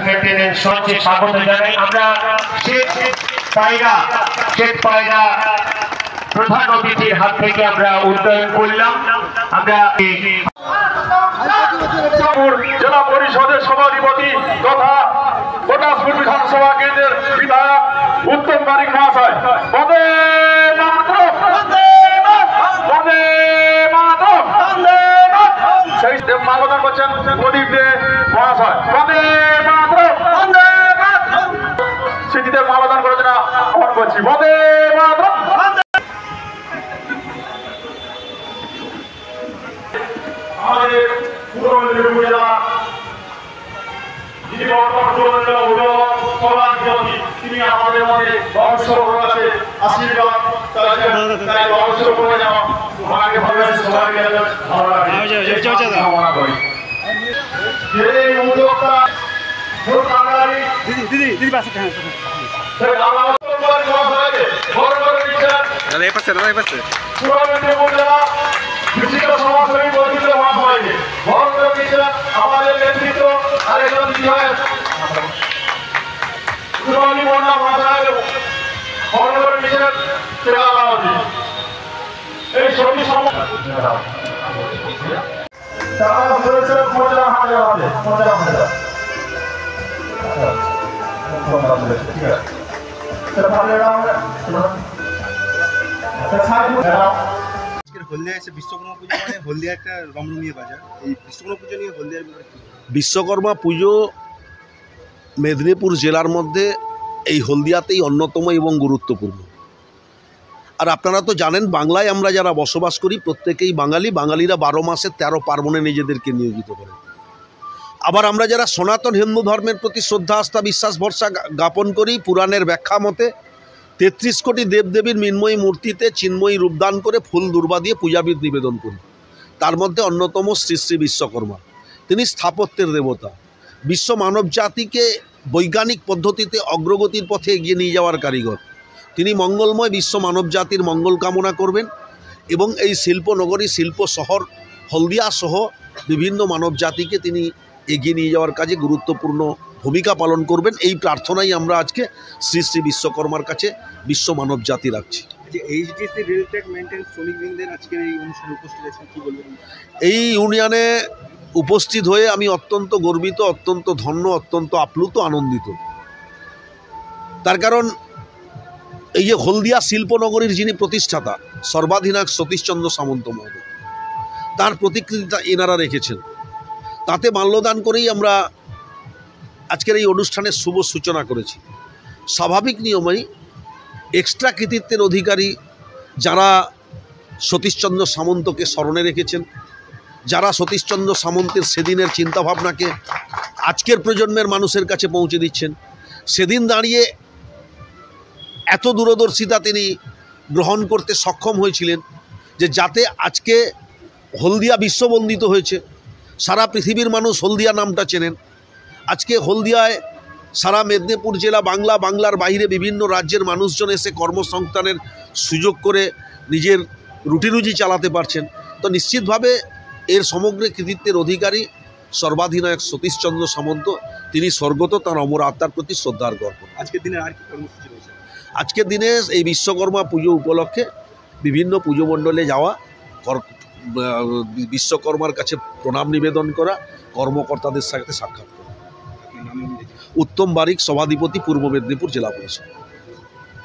Maintenance সঞ্চে স্বাগত জানাই। আমরা শেখ পায়রা প্রধান অতিথির হাত থেকে আমরা উন্নয়ন করলাম। আমরা জেলা পরিষদের সভাধিপতি তথা পটাশপুর বিধানসভা কেন্দ্রের বিধায়ক উত্তম বারিক মহাশয় বন্দে মাতরম, বন্দে মাতরম, সেই মানবদান করছেন প্রদীপ দে মহাশয় বন্দে মাতরম, স্মৃতিতে মানবদান করার জন্য আহ্বান করছি বন্দে মাতরম। আমাদের পূর্ব মেদিনীপুর জেলা যিনি বর্তমান পূর্ব মেদিনীপুর সভাধিপতি তিনি আমাদের মধ্যে অংশগ্রহণ আছে আশীর্বাদ তাই অংশগ্রহণ যাওয়া ওনাকে ভালোবাসি সবাই ভালো লাগে কামনা করি। এই উদ্যোক্তা দিদি পাশে সমাজসেবী বর্ধিত মহাসভাকে বরণ করে দিয়েছিলেন আমাদের নেতৃত্ব আরেকজন বিধায়ক সুরলি বন্যা মহাশয় বরণ করে দিয়েছিলেন চেরালাবাদী। এই সবই তারা বলেছেন 50,000 হবে 50,000 ঠিক আছে সেটা ভালো বিশ্বকর্মা পুজো মানে হলদিয়া একটা রমরমিয়ে বাজার। এই বিশ্বকর্মা পুজো নিয়ে হলদিয়ার বিশ্বকর্মা পুজো মেদিনীপুর জেলার মধ্যে এই হলদিয়াতেই অন্যতম এবং গুরুত্বপূর্ণ। আর আপনারা তো জানেন বাংলায় আমরা যারা বসবাস করি প্রত্যেকেই বাঙালিরা 12 মাসে 13 পার্বণে নিজেদেরকে নিয়োজিত করেন। আবার আমরা যারা সনাতন হিন্দু ধর্মের প্রতি শ্রদ্ধা আস্থা বিশ্বাস ভরসা জ্ঞাপন করি পুরাণের ব্যাখ্যা মতে 33 কোটি দেবদেবীর মৃন্ময়ী মূর্তিতে চিন্ময়ী রূপদান করে ফুল দুর্বা দিয়ে পূজাবিধ নিবেদন করি। তার মধ্যে অন্যতম শ্রী শ্রী বিশ্বকর্মা। তিনি স্থাপত্যের দেবতা, বিশ্ব মানব জাতিকে বৈজ্ঞানিক পদ্ধতিতে অগ্রগতির পথে এগিয়ে নিয়ে যাওয়ার কারিগর। তিনি মঙ্গলময় বিশ্ব মানব জাতির মঙ্গল কামনা করবেন এবং এই শিল্পনগরী শিল্প শহর হলদিয়া সহ বিভিন্ন মানব জাতিকে তিনি এগিয়ে নিয়ে যাওয়ার কাজে গুরুত্বপূর্ণ ভূমিকা পালন করবেন। এই প্রার্থনাই আমরা আজকে শ্রী শ্রী বিশ্বকর্মার কাছে বিশ্ব মানব জাতি রাখছি। এই ইউনিয়নে উপস্থিত হয়ে আমি অত্যন্ত গর্বিত, অত্যন্ত ধন্য, অত্যন্ত আপ্লুত, আনন্দিত। তার কারণ এই যে হলদিয়া শিল্পনগরীর যিনি প্রতিষ্ঠাতা সর্বাধিনায়ক সতীশচন্দ্র সামন্ত মহোদয়, তার প্রতিকৃতিটা এনারা রেখেছেন। তাতে মাল্যদান করেই আমরা আজকের এই অনুষ্ঠানের শুভ সূচনা করেছি। স্বাভাবিক নিয়মেই এক্সট্রা কৃতিত্বের অধিকারী যারা সতীশচন্দ্র সামন্তকে স্মরণে রেখেছেন, যারা সতীশচন্দ্র সামন্তের সেদিনের চিন্তাভাবনাকে আজকের প্রজন্মের মানুষের কাছে পৌঁছে দিচ্ছেন, সেদিন দাঁড়িয়ে এত দূরদর্শিতা তিনি গ্রহণ করতে সক্ষম হয়েছিলেন যে যাতে আজকে হলদিয়া বিশ্ববন্দিত হয়েছে। সারা পৃথিবীর মানুষ হলদিয়া নামটা চেনেন। আজকে হলদিয়ায় সারা মেদিনীপুর জেলা বাংলার বাইরে বিভিন্ন রাজ্যের মানুষজন এসে কর্মসংস্থানের সুযোগ করে নিজের রুটি চালাতে পারছেন। তো নিশ্চিতভাবে এর সমগ্র কৃতিত্বের অধিকারী সর্বাধিনায়ক সতীশচন্দ্র সামন্ত। তিনি স্বর্গত, তাঁর অমর আত্মার প্রতি শ্রদ্ধার জ্ঞাপন। আজকের দিনে আর কি কর্মসূচি রয়েছে? আজকের দিনে এই বিশ্বকর্মা পুজো উপলক্ষে বিভিন্ন পুজো মণ্ডলে যাওয়া, বিশ্বকর্মার কাছে প্রণাম নিবেদন করা, কর্মকর্তাদের সাথে সাক্ষাৎ করা। উত্তম বারিক, সভাধিপতি, পূর্ব মেদিনীপুর জেলা পরিষদ।